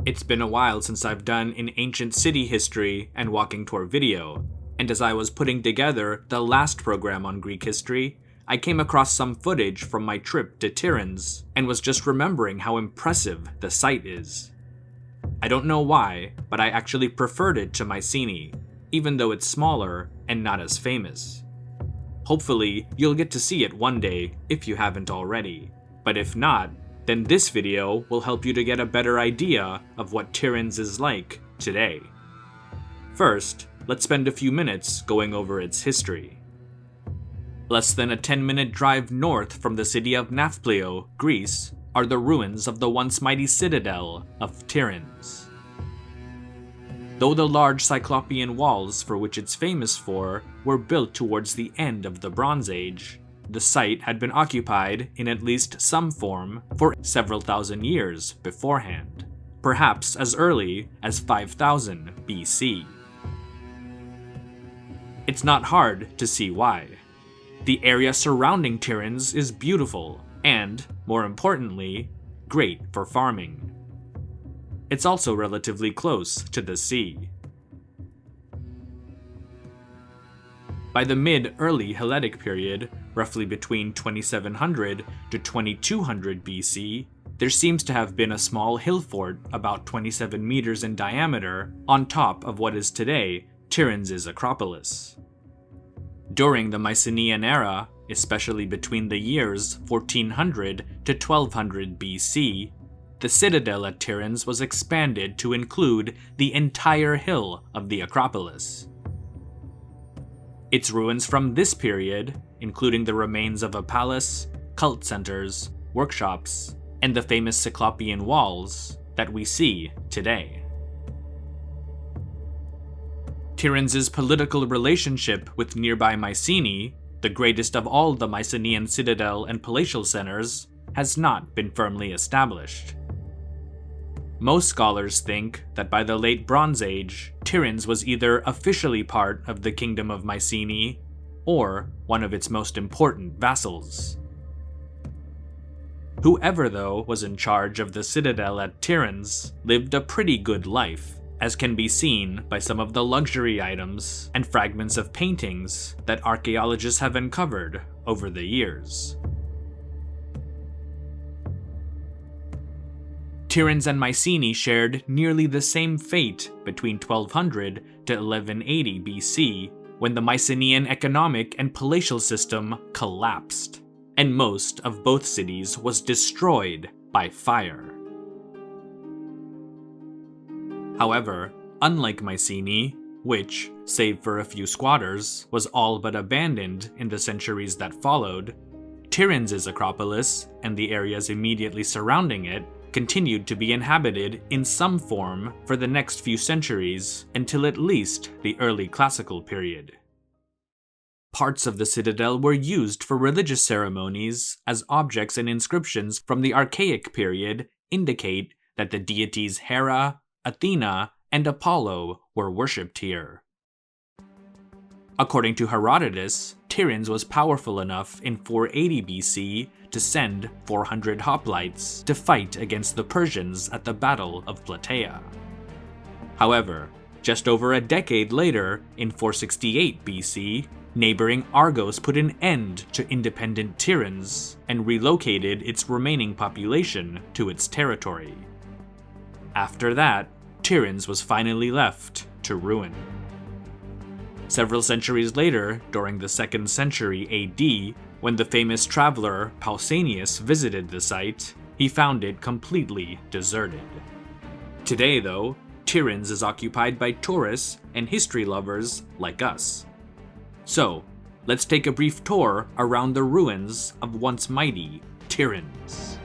It's been a while since I've done an ancient city history and walking tour video, and as I was putting together the last program on Greek history, I came across some footage from my trip to Tiryns, and was just remembering how impressive the site is. I don't know why, but I actually preferred it to Mycenae, even though it's smaller and not as famous. Hopefully, you'll get to see it one day if you haven't already, but if not, then this video will help you to get a better idea of what Tiryns is like today. First, let's spend a few minutes going over its history. Less than a 10-minute drive north from the city of Nafplio, Greece, are the ruins of the once mighty citadel of Tiryns. Though the large Cyclopean walls for which it's famous for were built towards the end of the Bronze Age, the site had been occupied in at least some form for several thousand years beforehand, perhaps as early as 5000 BC. It's not hard to see why. The area surrounding Tiryns is beautiful and, more importantly, great for farming. It's also relatively close to the sea. By the mid-early Hellenic period, roughly between 2700 to 2200 BC, there seems to have been a small hill fort about 27 meters in diameter on top of what is today Tiryns' Acropolis. During the Mycenaean era, especially between the years 1400 to 1200 BC, the citadel at Tiryns was expanded to include the entire hill of the Acropolis. Its ruins from this period, including the remains of a palace, cult centers, workshops, and the famous Cyclopean walls that we see today. Tiryns' political relationship with nearby Mycenae, the greatest of all the Mycenaean citadel and palatial centers, has not been firmly established. Most scholars think that by the late Bronze Age, Tiryns was either officially part of the Kingdom of Mycenae, or one of its most important vassals. Whoever, though, was in charge of the citadel at Tiryns lived a pretty good life, as can be seen by some of the luxury items and fragments of paintings that archaeologists have uncovered over the years. Tiryns and Mycenae shared nearly the same fate between 1200 to 1180 BC, when the Mycenaean economic and palatial system collapsed, and most of both cities was destroyed by fire. However, unlike Mycenae, which, save for a few squatters, was all but abandoned in the centuries that followed, Tiryns' Acropolis and the areas immediately surrounding it continued to be inhabited in some form for the next few centuries until at least the early classical period. Parts of the citadel were used for religious ceremonies, as objects and inscriptions from the Archaic period indicate that the deities Hera, Athena, and Apollo were worshipped here. According to Herodotus, Tiryns was powerful enough in 480 BC to send 400 hoplites to fight against the Persians at the Battle of Plataea. However, just over a decade later, in 468 BC, neighboring Argos put an end to independent Tiryns and relocated its remaining population to its territory. After that, Tiryns was finally left to ruin. Several centuries later, during the 2nd century AD, when the famous traveler Pausanias visited the site, he found it completely deserted. Today, though, Tiryns is occupied by tourists and history lovers like us. So, let's take a brief tour around the ruins of once mighty Tiryns.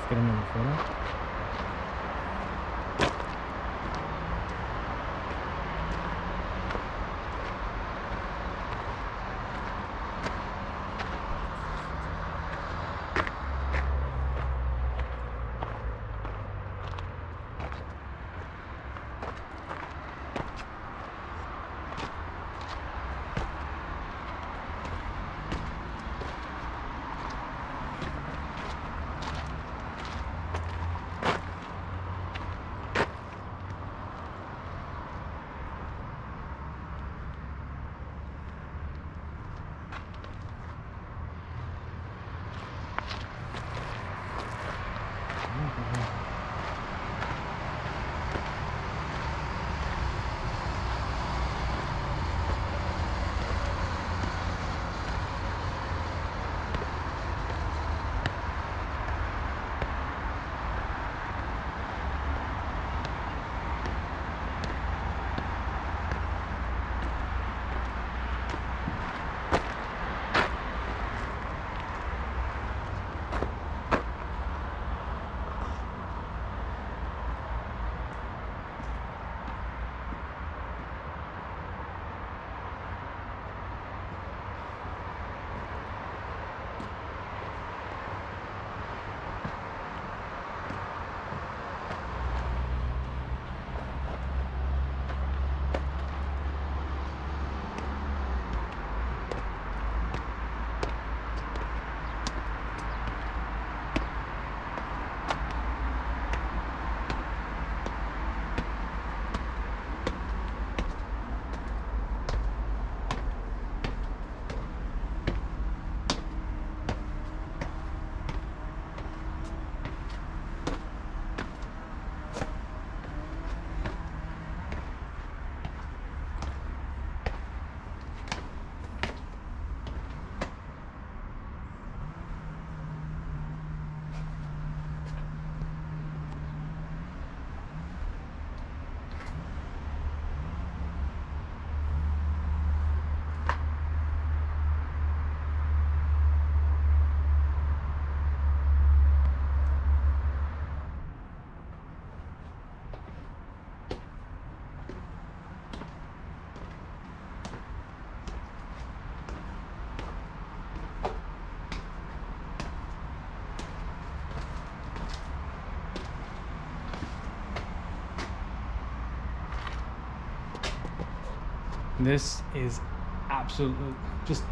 get another photo. This is absolutely just,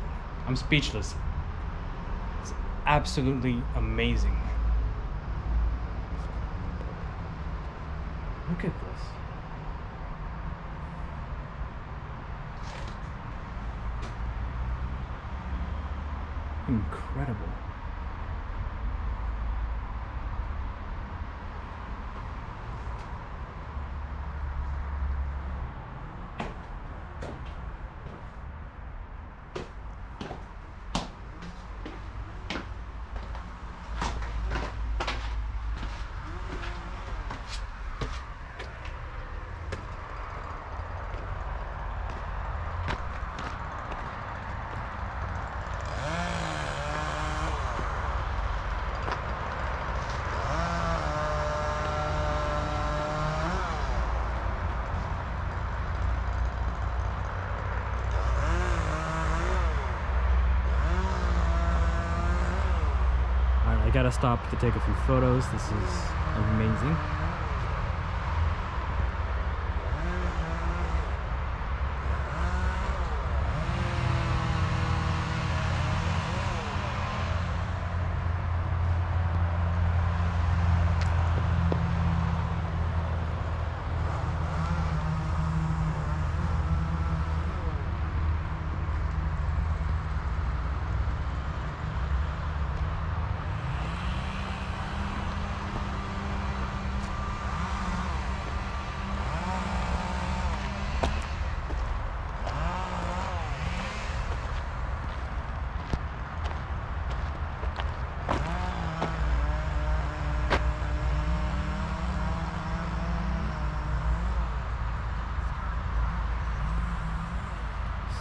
I'm speechless. It's absolutely amazing. Look at this. Incredible. I gotta stop to take a few photos. This is amazing.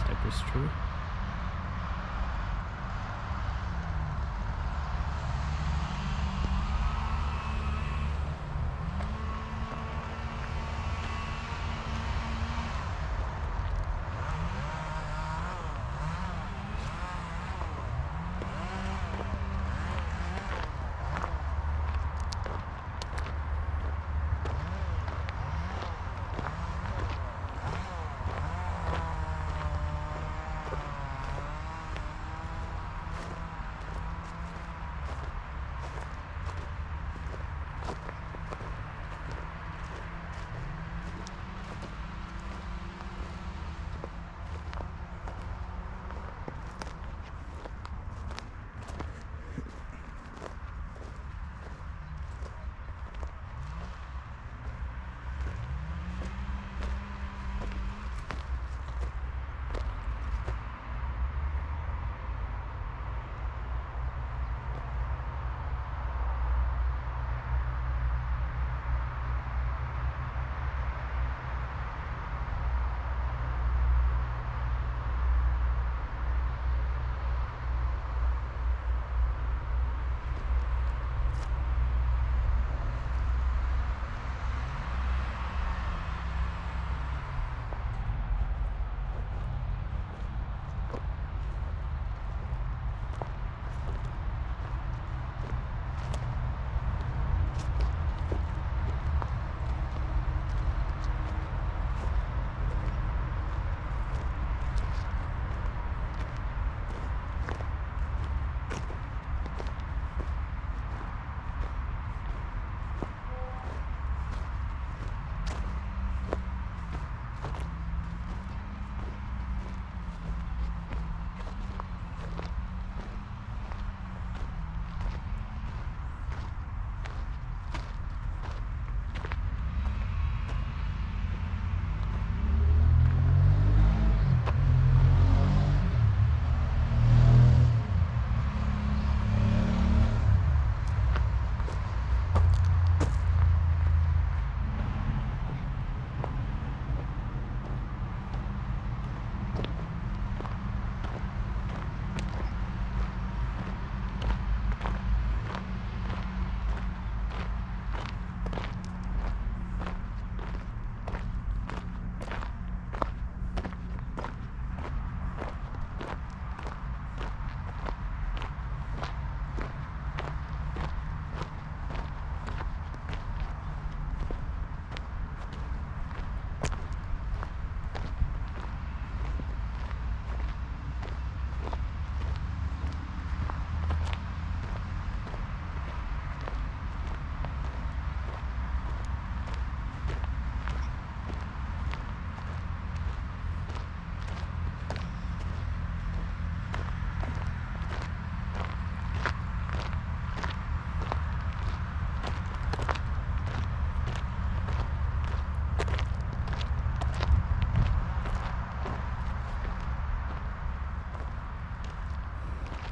Cypress tree.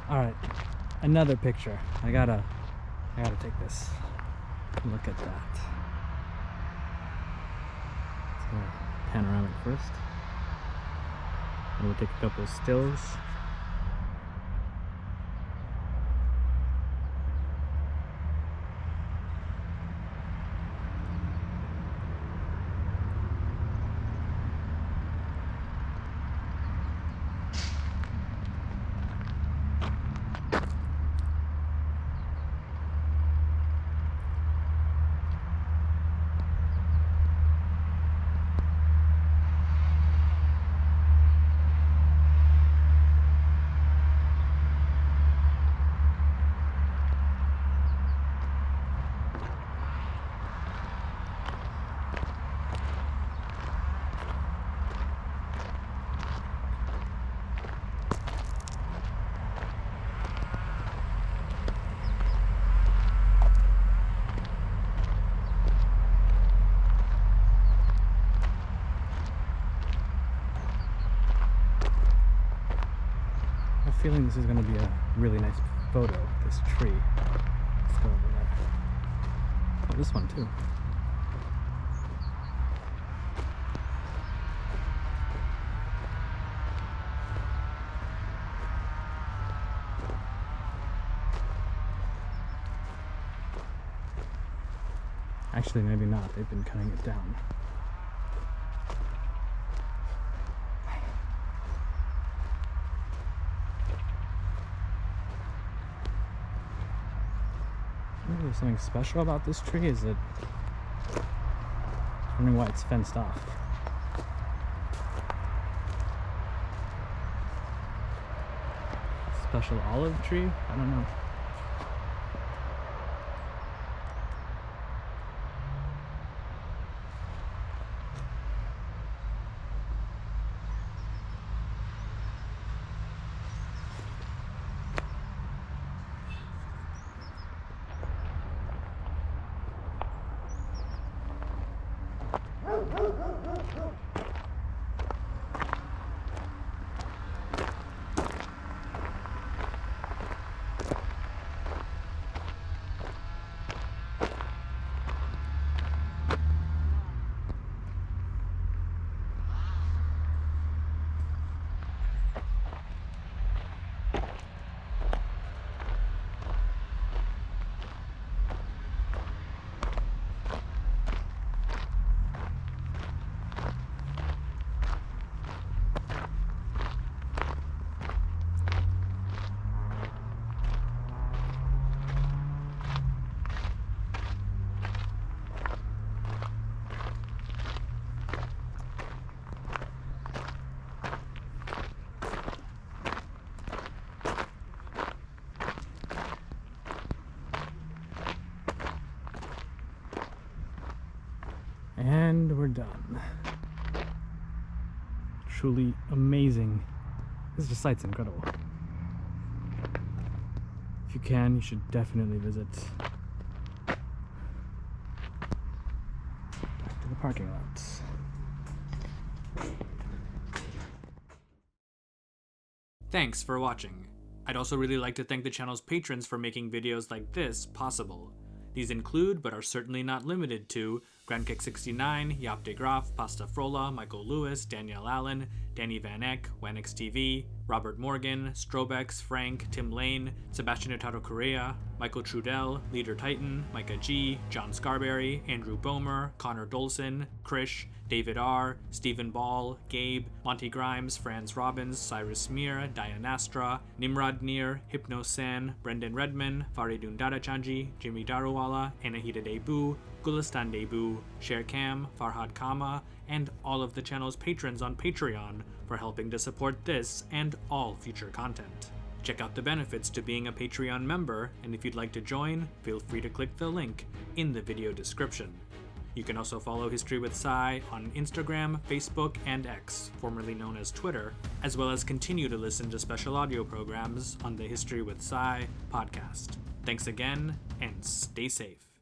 Alright, another picture. I gotta take this. Look at that. Let's go panoramic first. And we'll take a couple of stills. Feeling this is going to be a really nice photo, this tree. Let's go over there. Oh, this one too. Actually, maybe not. They've been cutting it down. There's something special about this tree. Is it? I'm wondering why it's fenced off. Special olive tree? I don't know. And we're done. Truly amazing. This site's incredible. If you can, you should definitely visit. Back to the parking lots. Thanks for watching. I'd also really like to thank the channel's patrons for making videos like this possible. These include, but are certainly not limited to, GrandKick69, Yap de Graaf, Pasta Frola, Michael Lewis, Danielle Allen, Danny Van Eck, Wanix TV, Robert Morgan, Strobex, Frank, Tim Lane, Sebastian Otaro Correa, Michael Trudell, Leader Titan, Micah G, John Scarberry, Andrew Bomer, Connor Dolson, Krish, David R, Stephen Ball, Gabe, Monty Grimes, Franz Robbins, Cyrus Mir, Dianastra, Nimrod Nir, Hypno San, Brendan Redman, Faridun Dadachanji, Jimmy Daruwala, Anahita Debu, Gulistan Debu, Sher Kam, Farhad Kama, and all of the channel's patrons on Patreon for helping to support this and all future content. Check out the benefits to being a Patreon member, and if you'd like to join, feel free to click the link in the video description. You can also follow History with Cy on Instagram, Facebook, and X, formerly known as Twitter, as well as continue to listen to special audio programs on the History with Cy podcast. Thanks again, and stay safe.